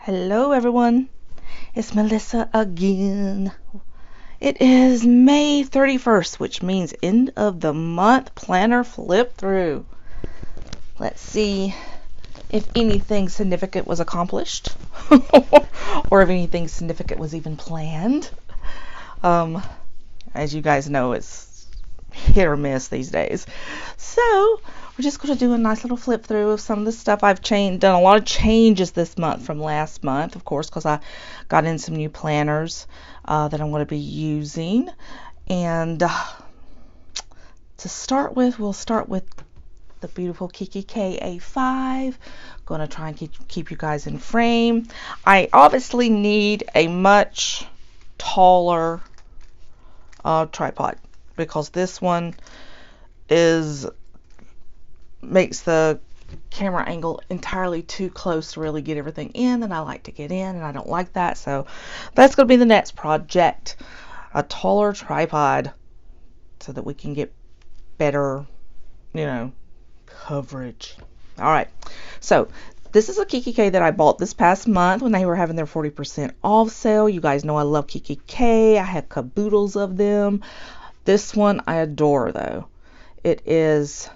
Hello everyone, it's Melissa again. It is May 31st, which means end of the month planner flip through. Let's see if anything significant was accomplished or if anything significant was even planned. As you guys know, it's hit or miss these days. So we're just going to do a nice little flip through of some of the stuff I've done a lot of changes this month from last month, of course, because I got in some new planners that I'm going to be using. And to start with, we'll start with the beautiful Kikki K A5. Going to try and keep you guys in frame. I obviously need a much taller tripod because this one makes the camera angle entirely too close to really get everything in that I like to get in, and I don't like that. So that's going to be the next project, a taller tripod so that we can get better, coverage. All right, so this is a Kikki K that I bought this past month when they were having their 40% off sale. You guys know I love Kikki K. I have caboodles of them. This one I adore, though. It is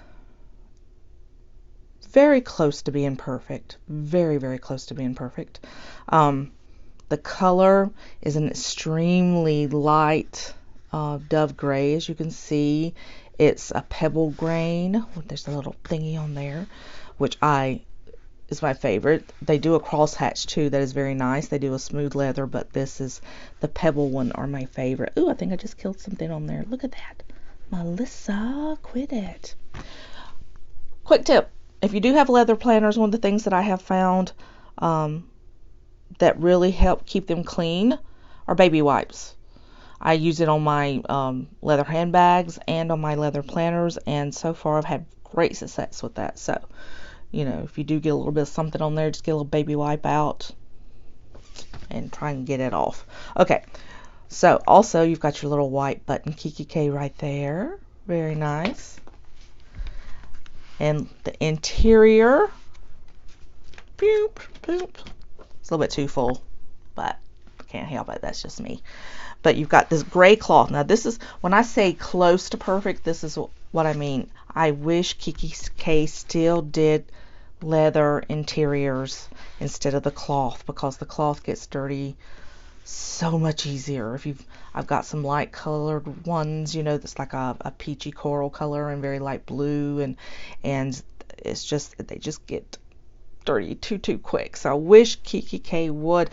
very close to being perfect. Very, very close to being perfect. The color is an extremely light dove gray, as you can see. It's a pebble grain. There's a little thingy on there, which is my favorite. They do a crosshatch too that is very nice. They do a smooth leather, but this is the pebble one are my favorite. Ooh, I think I just killed something on there. Look at that. Melissa, quit it. Quick tip. If you do have leather planners, one of the things that I have found that really help keep them clean are baby wipes. I use it on my leather handbags and on my leather planners, and so far I've had great success with that. So, if you do get a little bit of something on there, just get a little baby wipe out and try and get it off. Okay, so also you've got your little white button Kikki K right there. Very nice. And the interior, boop, boop. It's a little bit too full, but I can't help it. That's just me. But you've got this gray cloth. Now this is, when I say close to perfect, this is what I mean. I wish Kikki K still did leather interiors instead of the cloth, because the cloth gets dirty so much easier. I've got some light colored ones, that's like a peachy coral color and very light blue, and it's just, they just get dirty too quick. So I wish Kikki K would.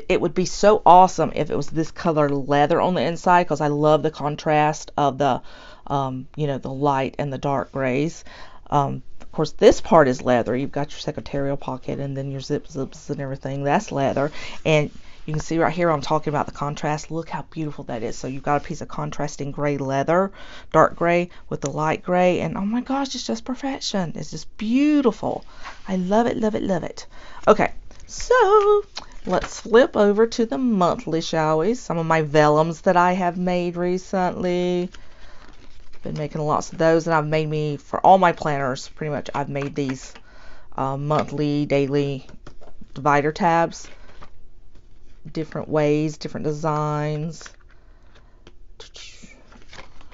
It would be so awesome if it was this color leather on the inside, because I love the contrast of the the light and the dark grays. Of course, this part is leather. You've got your secretarial pocket and then your zips and everything. That's leather. And you can see right here I'm talking about the contrast. Look how beautiful that is. So you've got a piece of contrasting gray leather, dark gray with the light gray, and oh my gosh, it's just perfection. It's just beautiful. I love it, love it, love it. Okay, so let's flip over to the monthly, shall we? Some of my vellums that I have made recently. Been making lots of those, and I've made for all my planners, pretty much I've made these monthly, daily divider tabs. Different ways, different designs.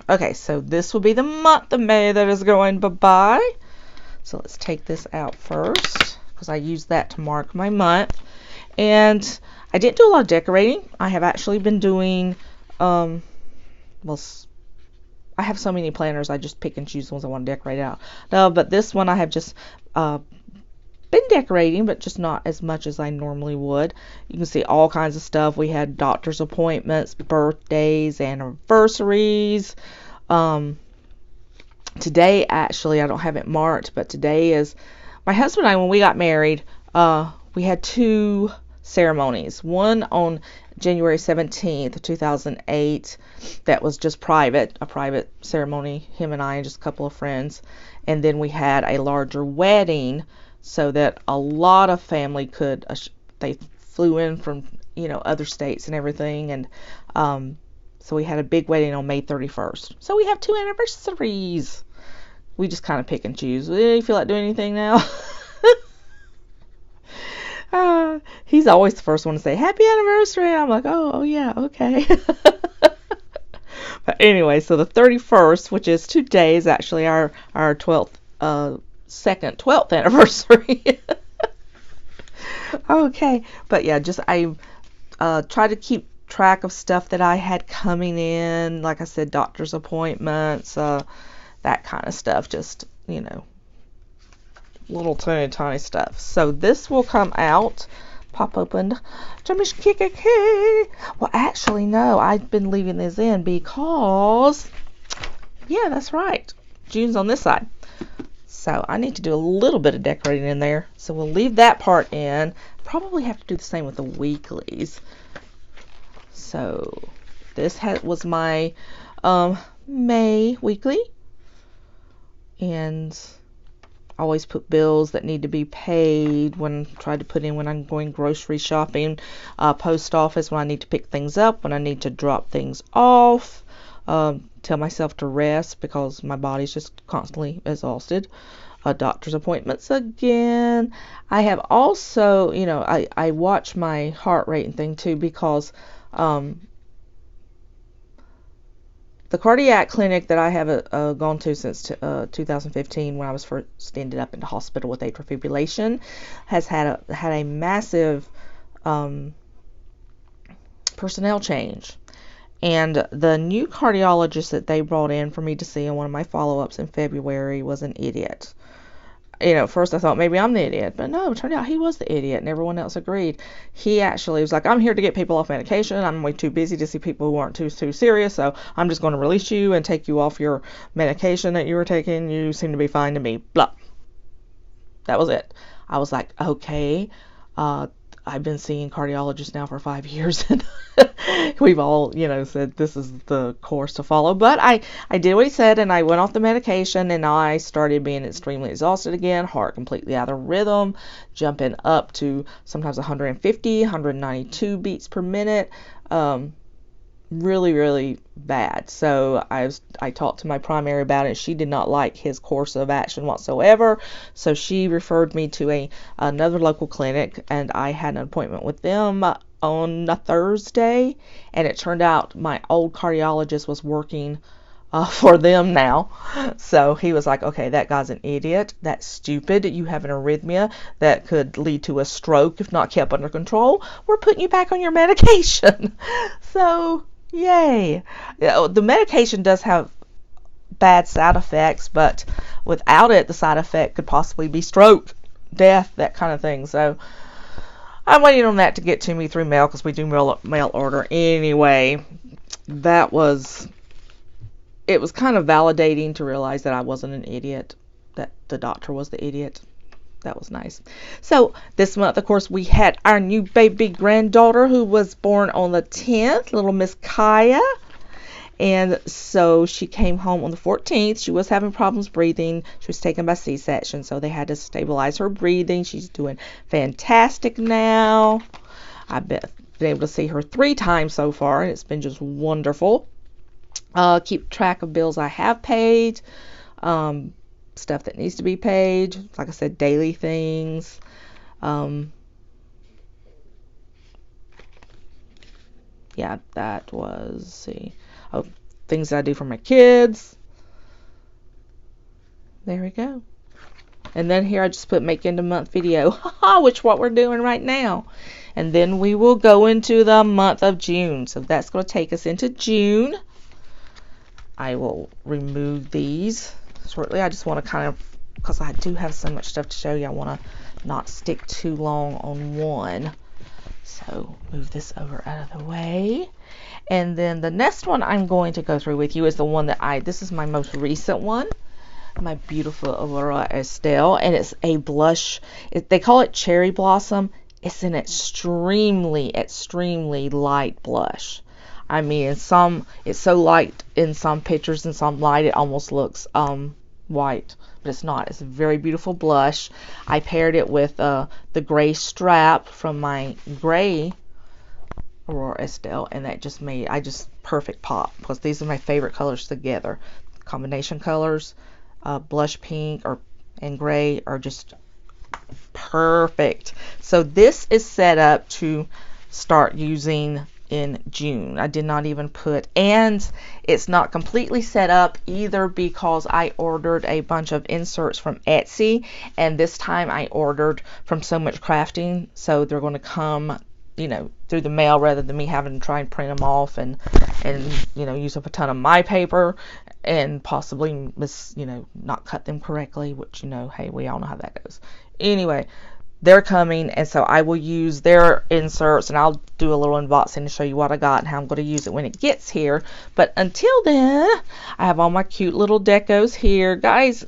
Okay, so this will be the month of May that is going bye-bye. So let's take this out first, because I use that to mark my month. And I didn't do a lot of decorating. I have actually been doing, I have so many planners, I just pick and choose the ones I want to decorate out. No, but this one I have just been decorating, but just not as much as I normally would. You can see all kinds of stuff. We had doctor's appointments, birthdays, anniversaries. Today, actually, I don't have it marked, but today is my husband and I, when we got married, we had two ceremonies. One on January 17th, 2008, that was just a private ceremony, him and I and just a couple of friends. And then we had a larger wedding, so that a lot of family they flew in from, other states and everything. And so we had a big wedding on May 31st. So we have two anniversaries. We just kind of pick and choose. You feel like doing anything now? He's always the first one to say, happy anniversary. I'm like, oh yeah, okay. But anyway, so the 31st, which is today, is actually our 12th, 12th anniversary. Okay, but yeah, just I try to keep track of stuff that I had coming in, like I said, doctor's appointments, that kind of stuff, just, little tiny stuff. So this will come out, pop open to Miss Kikki K. Well, actually, no, I've been leaving this in because, yeah, that's right, June's on this side. So I need to do a little bit of decorating in there. So we'll leave that part in. Probably have to do the same with the weeklies. So this was my May weekly. And I always put bills that need to be paid try to put in when I'm going grocery shopping, post office when I need to pick things up, when I need to drop things off, tell myself to rest because my body's just constantly exhausted. Doctor's appointments again. I have also, I watch my heart rate and thing too because the cardiac clinic that I have gone to since 2015 when I was first ended up in the hospital with atrial fibrillation has had a massive personnel change. And the new cardiologist that they brought in for me to see in one of my follow-ups in February was an idiot. At first I thought maybe I'm the idiot, but no, it turned out he was the idiot, and everyone else agreed. He actually was like, I'm here to get people off medication. I'm way too busy to see people who aren't too serious, so I'm just going to release you and take you off your medication that you were taking. You seem to be fine to me. Blah. That was it. I was like, okay, I've been seeing cardiologists now for 5 years, and we've all, said this is the course to follow. But I did what he said, and I went off the medication, and I started being extremely exhausted again, heart completely out of rhythm, jumping up to sometimes 150, 192 beats per minute. Really, really bad. So I talked to my primary about it. She did not like his course of action whatsoever. So she referred me to another local clinic, and I had an appointment with them on a Thursday. And it turned out my old cardiologist was working for them now. So he was like, okay, that guy's an idiot. That's stupid. You have an arrhythmia that could lead to a stroke if not kept under control. We're putting you back on your medication. So yay. The medication does have bad side effects, but without it, the side effect could possibly be stroke, death, that kind of thing. So I'm waiting on that to get to me through mail because we do mail order anyway. It was kind of validating to realize that I wasn't an idiot, that the doctor was the idiot. That was nice. So this month, of course, we had our new baby granddaughter who was born on the 10th, little Miss Kaya. And so she came home on the 14th. She was having problems breathing. She was taken by C-section, so they had to stabilize her breathing. She's doing fantastic now. I've been able to see her 3 times so far, and it's been just wonderful. Keep track of bills I have paid. Stuff that needs to be paid, like I said, daily things. Yeah, that was things that I do for my kids. There we go. And then here I just put make end of month video, which what we're doing right now. And then we will go into the month of June. So that's going to take us into June. I will remove these shortly. I just want to kind of, because I do have so much stuff to show you, I want to not stick too long on one. So move this over out of the way. And then the next one I'm going to go through with you is the one that this is my most recent one, my beautiful Aurora Estelle, and it's a blush. They call it Cherry Blossom. It's an extremely, extremely light blush. I mean, it's so light in some pictures, and some light it almost looks white, but it's not. It's a very beautiful blush. I paired it with the gray strap from my gray Aurora Estelle, and that just made perfect pop, because these are my favorite colors together. Combination colors, blush pink and gray are just perfect So this is set up to start using in June. I did not even put, and it's not completely set up either because I ordered a bunch of inserts from Etsy, and this time I ordered from So Much Crafting, so they're going to come, you know, through the mail rather than me having to try and print them off and you know, use up a ton of my paper and possibly not cut them correctly, which, you know, hey, we all know how that goes. Anyway, they're coming, and so I will use their inserts, and I'll do a little unboxing to show you what I got and how I'm going to use it when it gets here. But until then, I have all my cute little decos here. Guys,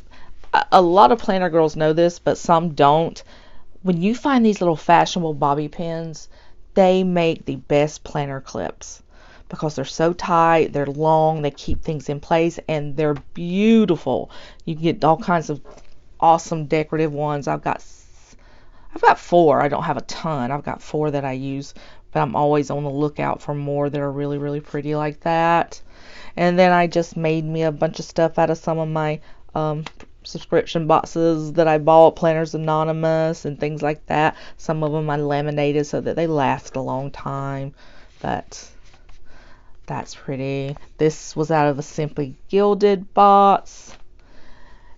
a lot of planner girls know this, but some don't. When you find these little fashionable bobby pins, they make the best planner clips because they're so tight, they're long, they keep things in place, and they're beautiful. You can get all kinds of awesome decorative ones. I've got 4. I don't have a ton. I've got 4 that I use, but I'm always on the lookout for more that are really, really pretty like that. And then I just made me a bunch of stuff out of some of my subscription boxes that I bought, Planners Anonymous and things like that. Some of them I laminated so that they last a long time, but that's pretty. This was out of a Simply Gilded box.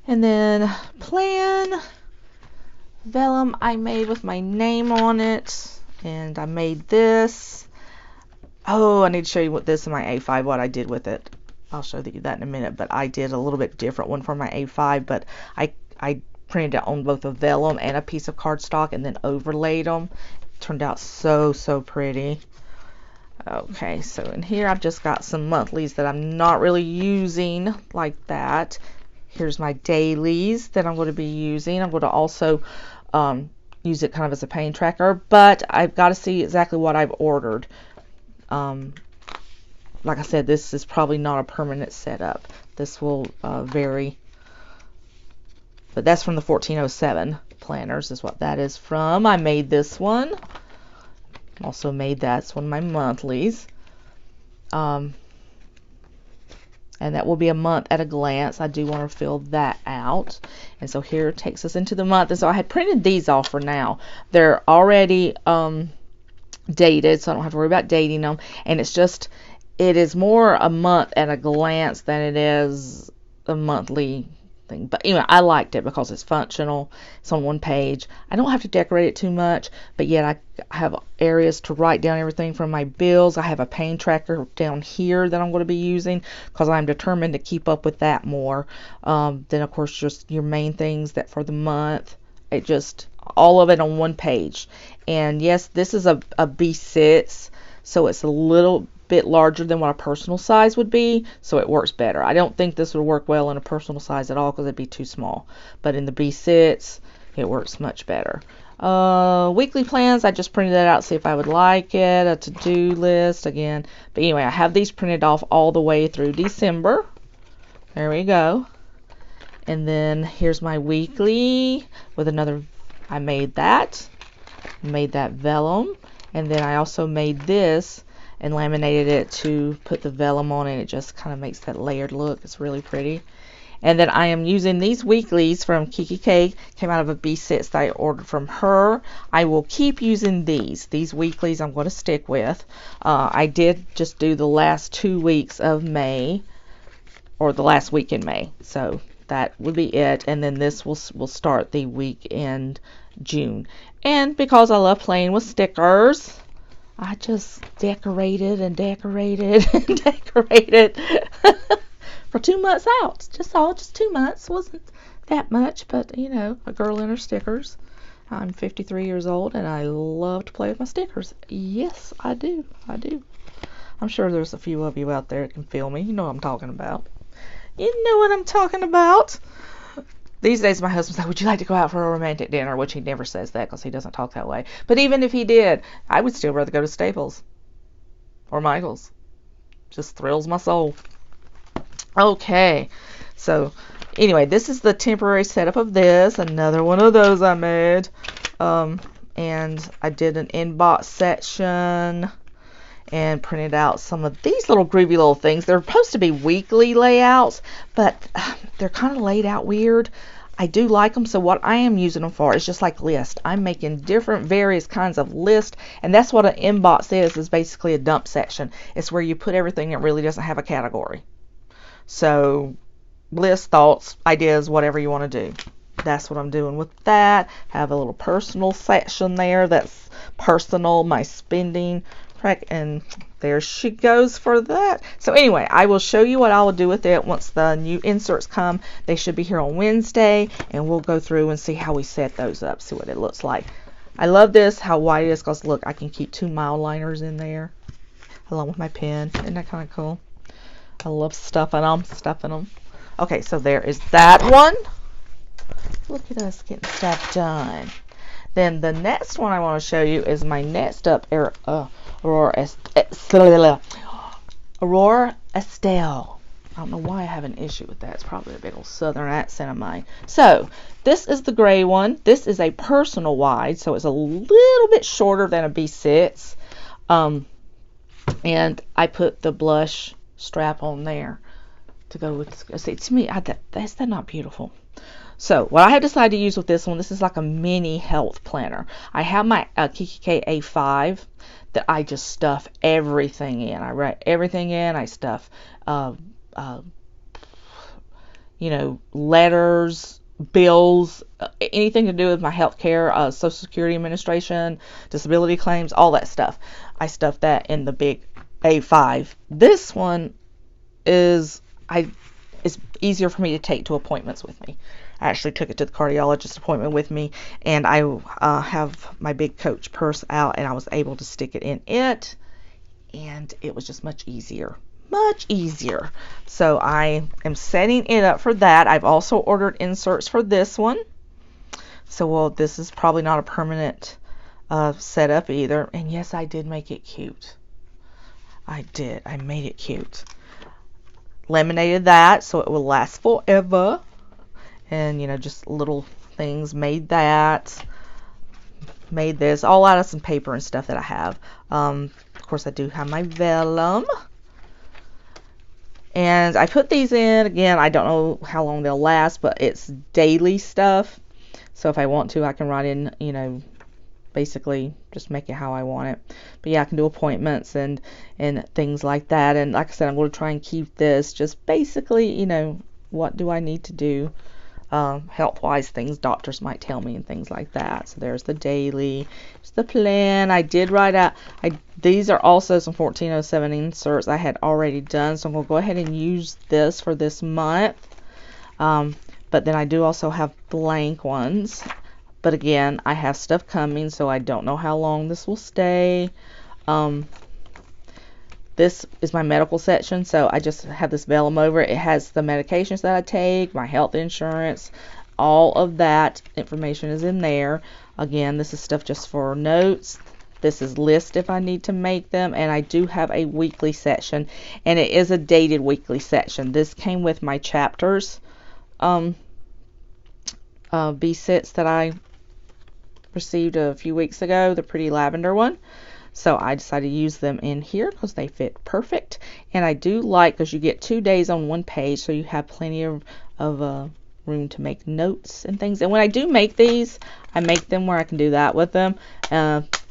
And then Plan vellum I made with my name on it, and I made this. Oh, I need to show you what this in my A5, what I did with it. I'll show you that in a minute, but I did a little bit different one for my A5, but I printed it on both a vellum and a piece of cardstock and then overlaid them. It turned out so pretty. Okay, so in here I've just got some monthlies that I'm not really using like that. Here's my dailies that I'm going to be using. I'm going to also use it kind of as a pain tracker, but I've got to see exactly what I've ordered. Like I said, this is probably not a permanent setup. This will vary. But that's from the 1407 planners is what that is from. I made this one. Also made that's one of my monthlies. And that will be a month at a glance. I do want to fill that out. And so here it takes us into the month. And so I had printed these off for now. They're already dated, so I don't have to worry about dating them. And it's just, it is more a month at a glance than it is a monthly thing. But anyway, I liked it because it's functional. It's on one page. I don't have to decorate it too much, but yet I have areas to write down everything from my bills. I have a pain tracker down here that I'm going to be using because I'm determined to keep up with that more. Then of course just your main things that for the month. It just, all of it on one page. And yes, this is a B6, so it's a little bit larger than what a personal size would be, so it works better. I don't think this would work well in a personal size at all because it'd be too small, but in the B6 it works much better. Weekly plans, I just printed that out, see if I would like it. A to-do list again, but anyway, I have these printed off all the way through December. There we go. And then here's my weekly with another, I made that vellum, and then I also made this and laminated it to put the vellum on, and it just kind of makes that layered look. It's really pretty. And then I am using these weeklies from Kikki K. Came out of a B6 that I ordered from her. I will keep using these weeklies. I'm going to stick with. I did just do the last 2 weeks of May, or the last week in May, so that would be it. And then this will start the week in June. And because I love playing with stickers, I just decorated and decorated and decorated for 2 months out. Just 2 months. Wasn't that much, but you know, a girl and her stickers. I'm 53 years old and I love to play with my stickers. Yes, I do. I'm sure there's a few of you out there that can feel me. You know what I'm talking about. You know what I'm talking about. These days my husband's like, would you like to go out for a romantic dinner? Which he never says that because he doesn't talk that way. But even if he did, I would still rather go to Staples or Michael's. Just thrills my soul. Okay, so anyway, this is the temporary setup of this. Another one of those I made. And I did an inbox section and printed out some of these little groovy little things. They're supposed to be weekly layouts, but they're kind of laid out weird. I do like them. So what I am using them for is just like list. I'm making different various kinds of list, and that's what an inbox is basically a dump section. It's where you put everything that really doesn't have a category. So list, thoughts, ideas, whatever you want to do. That's what I'm doing with that. Have a little personal section there. That's personal, my spending track, and there she goes for that. So anyway, I will show you what I will do with it once the new inserts come. They should be here on Wednesday, and we'll go through and see how we set those up, see what it looks like. I love this, how wide it is, because look, I can keep 2 mile liners in there along with my pen. Isn't that kind of cool? I love stuffing them. Okay, so there is that one. Look at us getting stuff done. Then the next one I want to show you is my next up, Aurora Estelle. I don't know why I have an issue with that. It's probably a big old southern accent of mine. So this is the gray one. This is a personal wide, so it's a little bit shorter than a B6. And I put the blush strap on there to go with. See, to me, that's not beautiful. So what I have decided to use with this one, this is like a mini health planner. I have my Kikki K A5 that I just stuff everything in. I write everything in. I stuff, letters, bills, anything to do with my health care, Social Security Administration, disability claims, all that stuff. I stuff that in the big A5. This one is, it's easier for me to take to appointments with me. I actually took it to the cardiologist appointment with me, and I have my big Coach purse out, and I was able to stick it in it, and it was just much easier. So I am setting it up for that. I've also ordered inserts for this one. So, well, this is probably not a permanent setup either. And yes, I did make it cute. I did. I made it cute. Laminated that so it will last forever. And, just little things. Made that. Made this. All out of some paper and stuff that I have. Of course, I do have my vellum. And I put these in. Again, I don't know how long they'll last, but it's daily stuff. So if I want to, I can write in, basically just make it how I want it. But yeah, I can do appointments and things like that. And like I said, I'm going to try and keep this just basically, what do I need to do health-wise, things doctors might tell me and things like that. So there's the daily, there's the plan. I did write out, these are also some 1407 inserts I had already done. So I'm going to go ahead and use this for this month. But then I do also have blank ones. But again, I have stuff coming, so I don't know how long this will stay. This is my medical section, so I just have this vellum over it. It has the medications that I take, my health insurance, all of that information is in there. Again, this is stuff just for notes. This is list if I need to make them, and I do have a weekly section, and it is a dated weekly section. This came with my chapters B-sets that I received a few weeks ago, the pretty lavender one. So I decided to use them in here because they fit perfect. And I do like, because you get 2 days on one page, so you have plenty of room to make notes and things. And when I do make these, I make them where I can do that with them.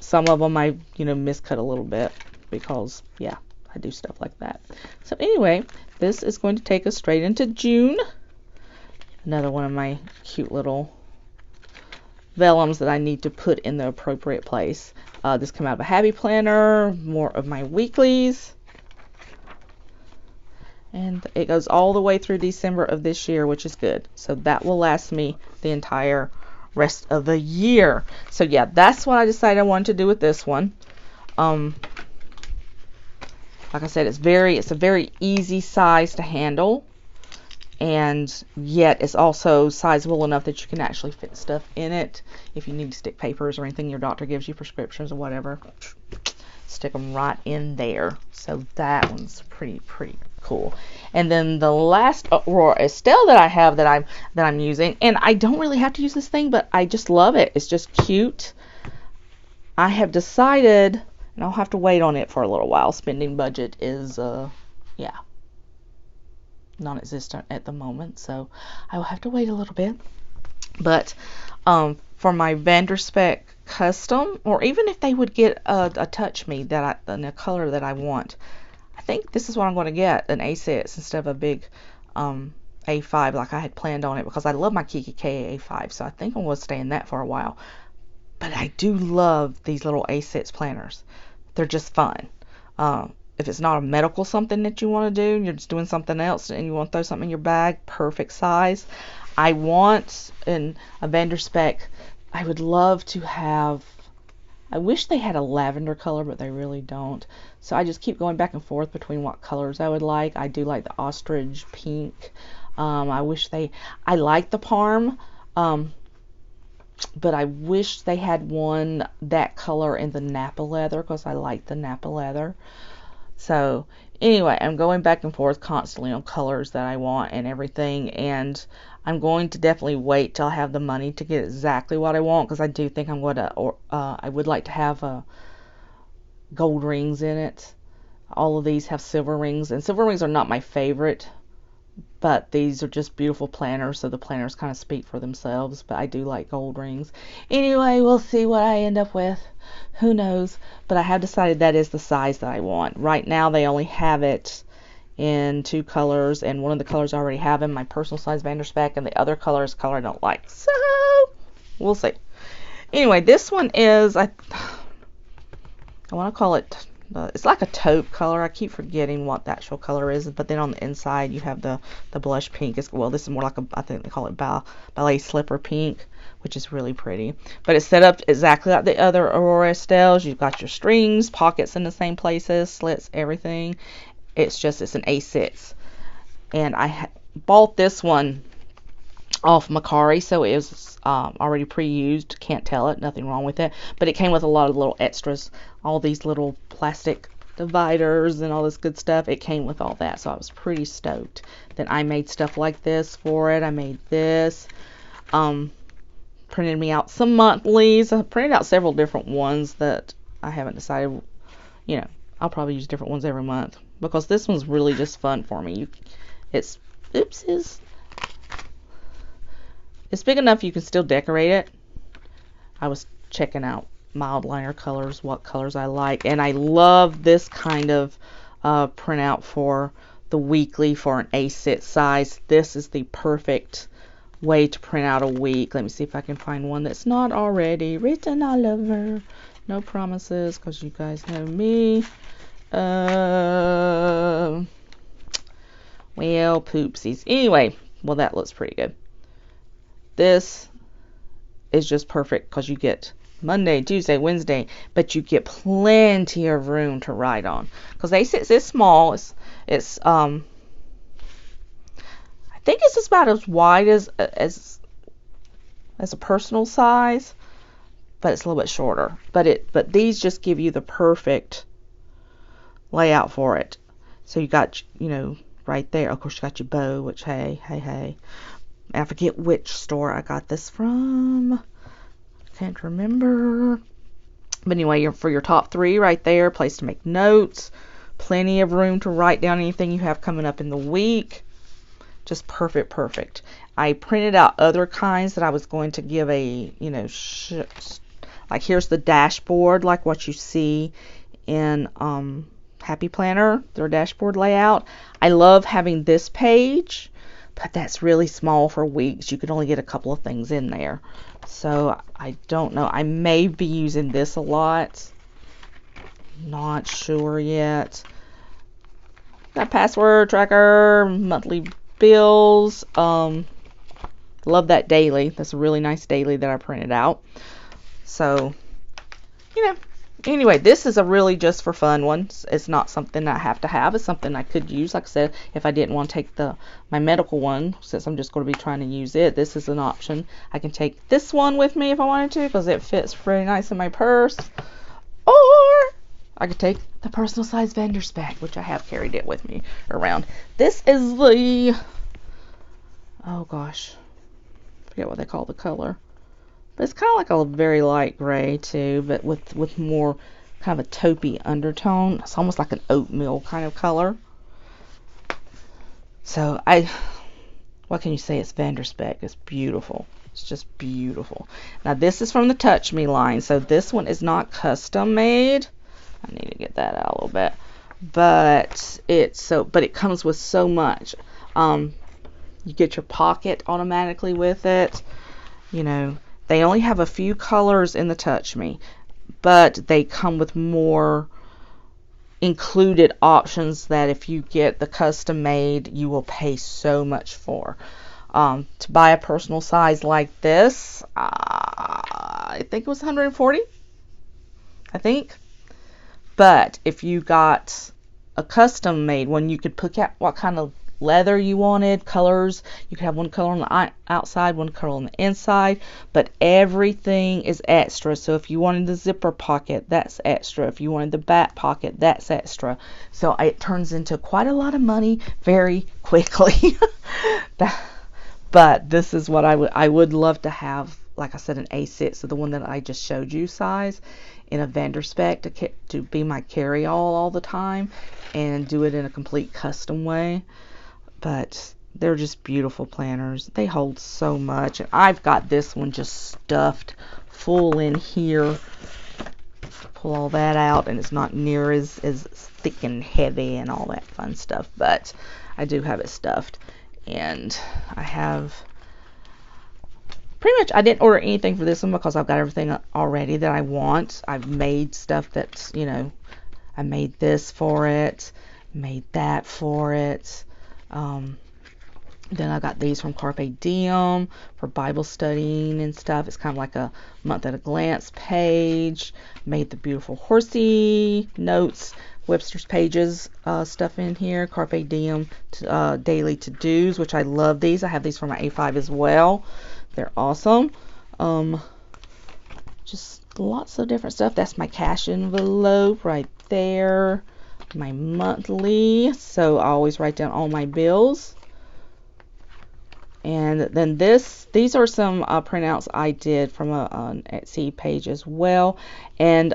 Some of them I, miscut a little bit because, yeah, I do stuff like that. So anyway, this is going to take us straight into June. Another one of my cute little vellums that I need to put in the appropriate place. This came out of a Happy Planner, more of my weeklies. And it goes all the way through December of this year, which is good. So that will last me the entire rest of the year. So yeah, that's what I decided I wanted to do with this one. Like I said, it's a very easy size to handle. And yet it's also sizable enough that you can actually fit stuff in it. If you need to stick papers or anything your doctor gives you, prescriptions or whatever, stick them right in there. So that one's pretty cool. And then the last Aurora Estelle that I have that I'm using, and I don't really have to use this thing, but I just love it. It's just cute. I have decided, and I'll have to wait on it for a little while. Spending budget is non-existent at the moment, so I will have to wait a little bit. But for my Vanderspek custom, or even if they would get a Touch Me that in the color that I want, I think this is what I'm going to get, an A6 instead of a big A5 like I had planned on it, because I love my Kikki K A5, so I think I'm going to stay in that for a while. But I do love these little A6 planners. They're just fun. If it's not a medical something that you want to do, you're just doing something else and you want to throw something in your bag, perfect size. I want in a Vanderspek, I would love to have, I wish they had a lavender color, but they really don't. So I just keep going back and forth between what colors I would like. I do like the ostrich pink. I like the Parm, but I wish they had one that color in the Napa leather, because I like the Napa leather. So anyway, I'm going back and forth constantly on colors that I want and everything, and I'm going to definitely wait till I have the money to get exactly what I want, because I do think I'm going to, I would like to have gold rings in it. All of these have silver rings, and silver rings are not my favorite, but these are just beautiful planners, so the planners kind of speak for themselves, but I do like gold rings. Anyway, we'll see what I end up with. Who knows? But I have decided that is the size that I want. Right now, they only have it in 2 colors, and one of the colors I already have in my personal size Vanderspek, and the other color is a color I don't like. So, we'll see. Anyway, this one is, I want to call it, it's like a taupe color. I keep forgetting what the actual color is, but then on the inside you have the blush pink. Well, this is more like I think they call it ballet slipper pink, which is really pretty. But it's set up exactly like the other Aurora Estelles. You've got your strings, pockets in the same places, slits, everything. It's an A6. And I bought this one off Macari, so it was already pre-used. Can't tell it, nothing wrong with it, but it came with a lot of little extras, all these little plastic dividers and all this good stuff. It came with all that, so I was pretty stoked. Then I made stuff like this for it. I made this, printed me out some monthlies. I printed out several different ones that I haven't decided, I'll probably use different ones every month, because this one's really just fun for me. It's big enough you can still decorate it. I was checking out mild liner colors, what colors I like, and I love this kind of printout for the weekly for an A6 size. This is the perfect way to print out a week. Let me see if I can find one that's not already written all over. No promises, because you guys know me. Well, poopsies. Anyway, well, that looks pretty good. This is just perfect because you get Monday, Tuesday, Wednesday, but you get plenty of room to write on. Because A6 is small. It's I think it's just about as wide as a personal size, but it's a little bit shorter. But these just give you the perfect layout for it. So you got, right there. Of course, you got your bow, which hey. I forget which store I got this from. Can't remember. But anyway, for your top 3 right there, place to make notes, plenty of room to write down anything you have coming up in the week. Just perfect. I printed out other kinds that I was going to give like here's the dashboard, like what you see in Happy Planner, their dashboard layout. I love having this page, but that's really small for weeks. You could only get a couple of things in there. So I don't know. I may be using this a lot. Not sure yet. Got password tracker, monthly bills. Love that daily. That's a really nice daily that I printed out. So, anyway, this is a really just for fun one. It's not something I have to have. It's something I could use. Like I said, if I didn't want to take my medical one, since I'm just going to be trying to use it, this is an option. I can take this one with me if I wanted to, because it fits pretty nice in my purse. Or I could take the personal size Vanderspek, which I have carried it with me around. This is the, oh gosh, forget what they call the color. But it's kind of like a very light gray too, but with more kind of a taupey undertone. It's almost like an oatmeal kind of color. So what can you say? It's Vanderspek. It's beautiful. It's just beautiful. Now this is from the Touch Me line, so this one is not custom made. I need to get that out a little bit, but it comes with so much. You get your pocket automatically with it. You know, they only have a few colors in the Touch Me, but they come with more included options that if you get the custom made, you will pay so much for. To buy a personal size like this, I think it was $140, I think. But if you got a custom made one, you could pick out what kind of leather you wanted, colors. You could have one color on the outside, one color on the inside, but everything is extra. So if you wanted the zipper pocket, that's extra. If you wanted the back pocket, that's extra. So it turns into quite a lot of money very quickly. But this is what I would love to have, like I said, an A6, so the one that I just showed you size, in a vendor spec to be my carry-all the time, and do it in a complete custom way. But they're just beautiful planners. They hold so much, and I've got this one just stuffed full in here. Pull all that out, and it's not near as thick and heavy and all that fun stuff, but I do have it stuffed. And I have pretty much, I didn't order anything for this one because I've got everything already that I want. I've made stuff that's, you know, I made this for it, made that for it. Then I got these from Carpe Diem for Bible studying and stuff. It's kind of like a month at a glance page. Made the beautiful horsey notes, Webster's Pages stuff in here. Carpe Diem daily to-dos, which I love these. I have these for my A5 as well. They're awesome. Just lots of different stuff. That's my cash envelope right there. My monthly. So I always write down all my bills. And then these are some printouts I did from an Etsy page as well. And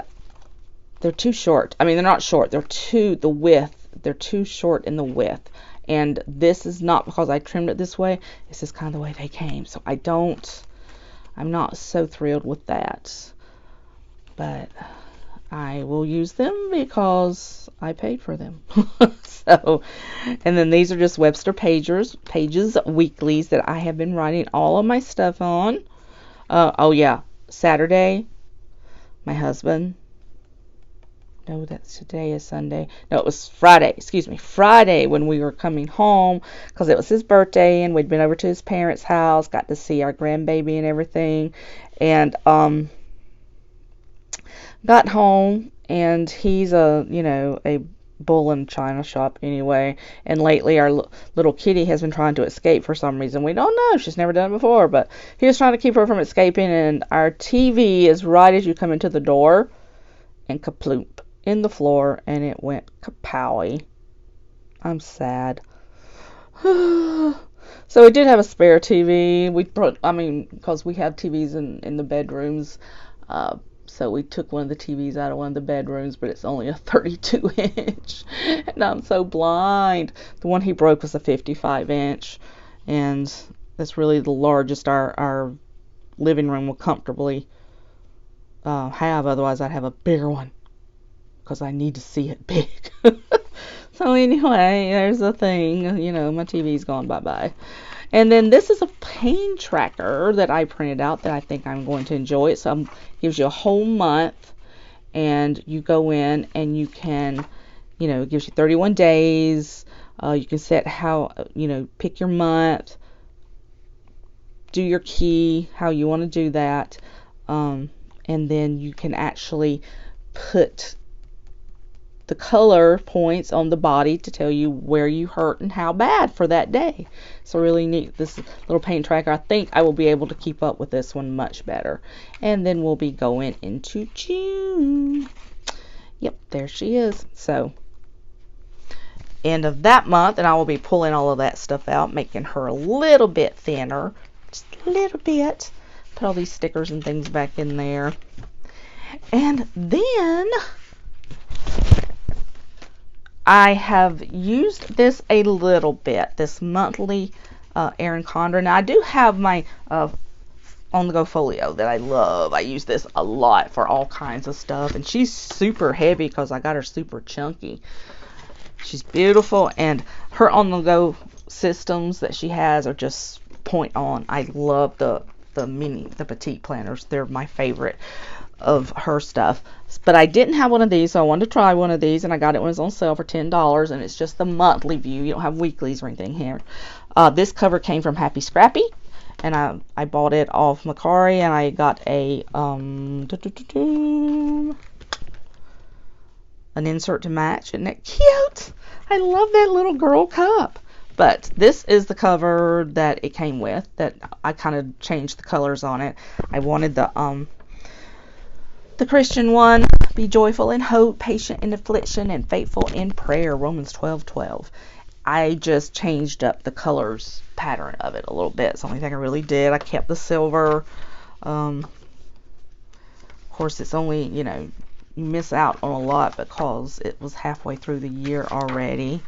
they're too short. I mean, they're not short. They're too short in the width. And this is not because I trimmed it this way. This is kind of the way they came. So I'm not so thrilled with that. But I will use them because I paid for them. So, and then these are just Webster Pages weeklies that I have been writing all of my stuff on. Oh yeah, Saturday, my husband. No, today is Sunday. No, it was Friday. Excuse me, Friday when we were coming home because it was his birthday and we'd been over to his parents' house, got to see our grandbaby and everything, and got home and he's a bull in china shop anyway, and lately our little kitty has been trying to escape for some reason. We don't know, she's never done it before, but he was trying to keep her from escaping, and our TV is right as you come into the door, and kaploop in the floor, and it went kapowie. I'm sad. So we did have a spare TV. Because we have TVs in the bedrooms, so we took one of the TVs out of one of the bedrooms, but it's only a 32 inch. And I'm so blind. The one he broke was a 55 inch. And that's really the largest our living room will comfortably have. Otherwise, I'd have a bigger one because I need to see it big. So anyway, there's the thing. My TV's gone bye-bye. And then this is a pain tracker that I printed out that I think I'm going to enjoy. So it gives you a whole month, and you go in and you can, it gives you 31 days. You can set how, pick your month, do your key, how you want to do that. And then you can actually put the color points on the body to tell you where you hurt and how bad for that day. So really neat, this little pain tracker. I think I will be able to keep up with this one much better. And then we'll be going into June. Yep, there she is. So end of that month, and I will be pulling all of that stuff out, making her a little bit thinner, just a little bit. Put all these stickers and things back in there. And then I have used this a little bit, this monthly Erin Condren. Now, I do have my on-the-go folio that I love. I use this a lot for all kinds of stuff, and she's super heavy because I got her super chunky. She's beautiful, and her on-the-go systems that she has are just point on. I love the petite planners. They're my favorite of her stuff. But I didn't have one of these, so I wanted to try one of these, and I got it when it was on sale for $10, and it's just the monthly view. You don't have weeklies or anything here. This cover came from Happy Scrappy, and I bought it off Macari, and I got a an insert to match. Isn't that cute? I love that little girl cup. But this is the cover that it came with, that I kind of changed the colors on it. I wanted the Christian one, be joyful in hope, patient in affliction, and faithful in prayer, Romans 12:12. I just changed up the colors pattern of it a little bit. It's the only thing I really did. I kept the silver. Of course, it's only, you miss out on a lot because it was halfway through the year already.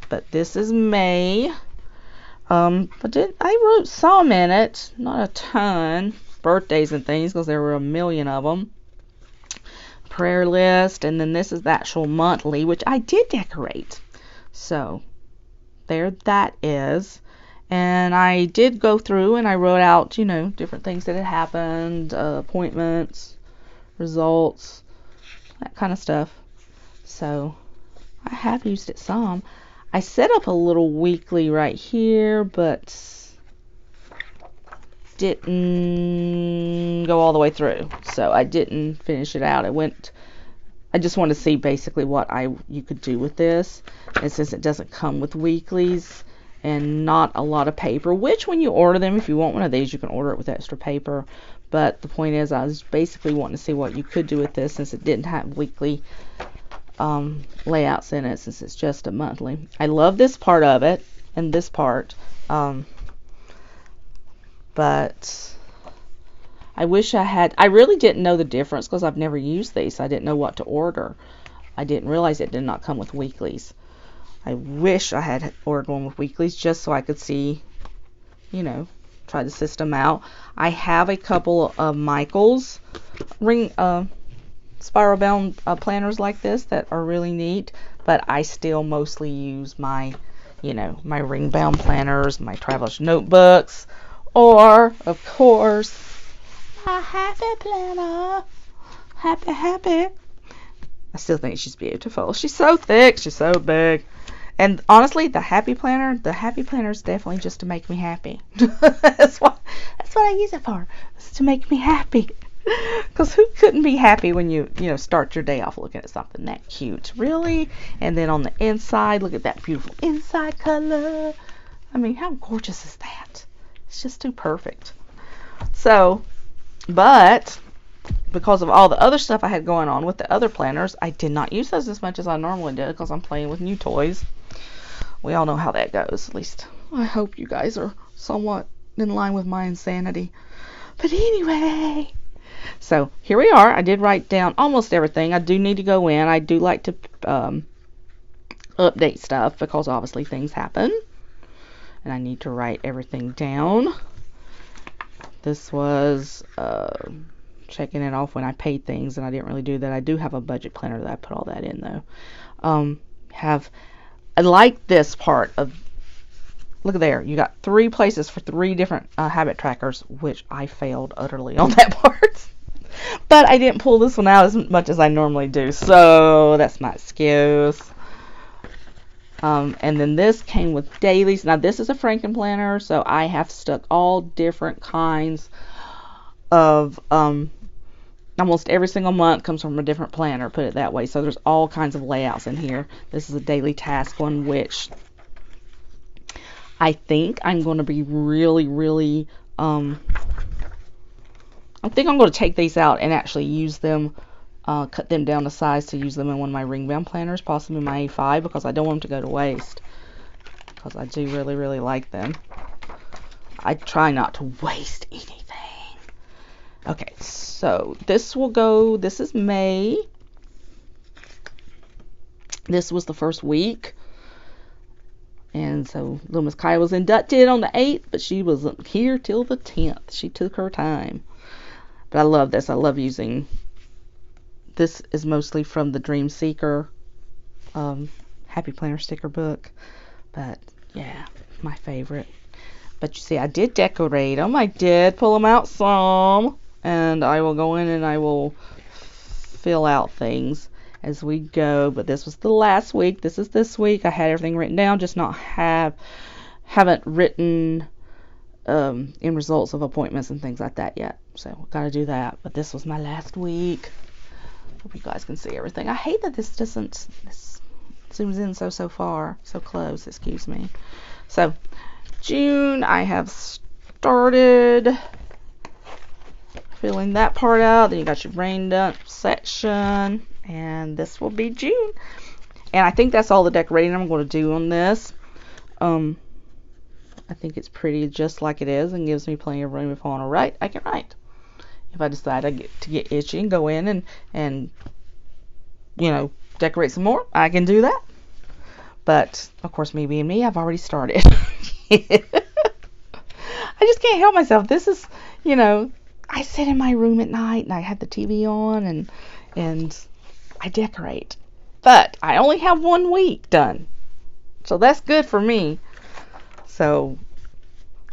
But this is May. But I wrote some in it, not a ton. Birthdays and things, because there were a million of them. Prayer list, and then this is the actual monthly, which I did decorate. So there that is. And I did go through and I wrote out, different things that had happened, appointments, results, that kind of stuff. So I have used it some. I set up a little weekly right here, but didn't go all the way through. So I didn't finish it out. I just wanted to see basically what you could do with this. And since it doesn't come with weeklies and not a lot of paper, which when you order them, if you want one of these, you can order it with extra paper. But the point is, I was basically wanting to see what you could do with this since it didn't have weekly layouts in it, since it's just a monthly. I love this part of it and this part, but I wish I really didn't know the difference because I've never used these. I didn't know what to order. I didn't realize it did not come with weeklies. I wish I had ordered one with weeklies just so I could see, try the system out. I have a couple of Michael's spiral bound planners like this that are really neat, but I still mostly use my my ring bound planners, my traveler's notebooks, or of course my happy planner. Happy. I still think she's beautiful. She's so thick, she's so big. And honestly, the happy planner is definitely just to make me happy. that's what I use it for. It's to make me happy. Because who couldn't be happy when you start your day off looking at something that cute, really? And then on the inside, look at that beautiful inside color. I mean, how gorgeous is that? It's just too perfect. So, but because of all the other stuff I had going on with the other planners, I did not use those as much as I normally did because I'm playing with new toys. We all know how that goes. At least I hope you guys are somewhat in line with my insanity. But anyway, so here we are. I did write down almost everything. I do need to go in. I do like to update stuff because obviously things happen. And I need to write everything down. This was checking it off when I paid things, and I didn't really do that. I do have a budget planner that I put all that in though. I like this part of, look there, you got 3 places for 3 different habit trackers, which I failed utterly on that part. But I didn't pull this one out as much as I normally do, so that's my excuse. And then this came with dailies. Now this is a Franken planner, so I have stuck all different kinds of, almost every single month comes from a different planner, put it that way. So there's all kinds of layouts in here. This is a daily task one, which I think I'm going to be really, I think I'm going to take these out and actually use them, cut them down to size to use them in one of my ring bound planners, possibly my A5, because I don't want them to go to waste, because I do really like them. I try not to waste anything. Okay, so this will go, this is May. This was the first week. And so little Miss Kaya was inducted on the 8th, but she wasn't here till the 10th. She took her time. But I love this. I love using this. Is mostly from the Dream Seeker Happy Planner sticker book. But yeah, my favorite. But you see, I did decorate them. I did pull them out some. And I will go in and I will fill out things as we go. But this was the last week. This is this week. I had everything written down, just haven't written in results of appointments and things like that yet. So gotta do that. But this was my last week. Hope you guys can see everything. I hate that this zooms in so far, so close, excuse me. So June, I have started filling that part out. Then you got your rain dump section, and this will be June. And I think that's all the decorating I'm going to do on this. I think it's pretty just like it is and gives me plenty of room. If I want to write, I can write. If I decide to get itchy and go in and you know, decorate some more, I can do that. But of course, me being me, I've already started. I just can't help myself. This is, you know, I sit in my room at night and I have the TV on and I decorate. But I only have 1 week done. So that's good for me. So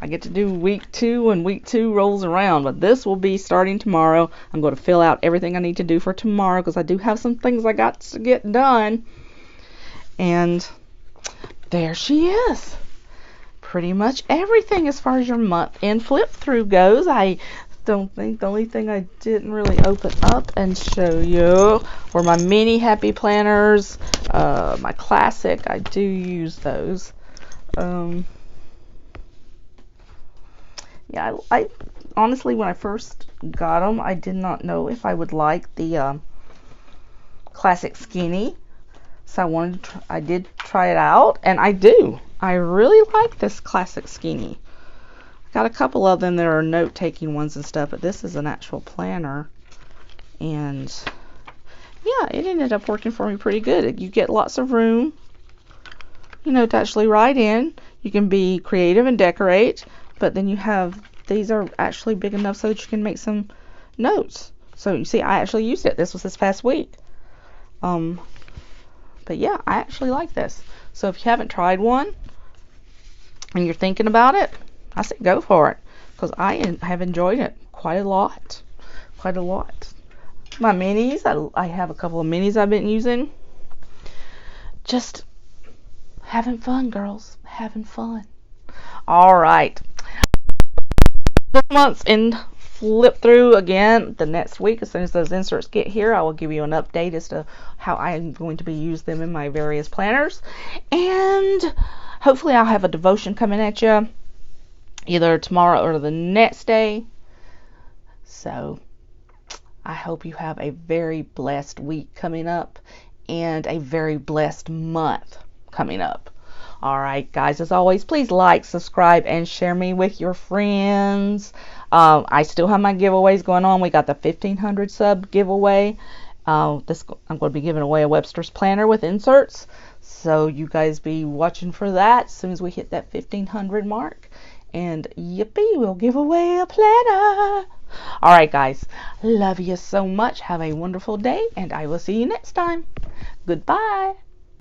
I get to do week 2 when week 2 rolls around. But this will be starting tomorrow. I'm going to fill out everything I need to do for tomorrow because I do have some things I got to get done. And there she is. Pretty much everything as far as your month end flip through goes. I don't think the only thing I didn't really open up and show you were my mini happy planners, my classic. I do use those. Yeah, I honestly, when I first got them, I did not know if I would like the classic skinny. So I did try it out, and I do. I really like this classic skinny. I got a couple of them that are note-taking ones and stuff, but this is an actual planner. And yeah, it ended up working for me pretty good. You get lots of room, you know, to actually write in. You can be creative and decorate, but then you have, these are actually big enough so that you can make some notes. So you see, I actually used it. This was this past week. But yeah, I actually like this. So if you haven't tried one and you're thinking about it, I say go for it, because I have enjoyed it quite a lot. Quite a lot. My minis, I have a couple of minis I've been using. Just having fun, girls. Having fun. All right. This month's in flip through again the next week. As soon as those inserts get here, I will give you an update as to how I am going to be use them in my various planners. And hopefully I'll have a devotion coming at you either tomorrow or the next day. So I hope you have a very blessed week coming up and a very blessed month coming up. All right, guys, as always, please like, subscribe, and share me with your friends. I still have my giveaways going on. We got the 1,500 sub giveaway. I'm going to be giving away a Webster's planner with inserts. So you guys be watching for that as soon as we hit that 1,500 mark. And yippee, we'll give away a planner. All right, guys, love you so much. Have a wonderful day, and I will see you next time. Goodbye.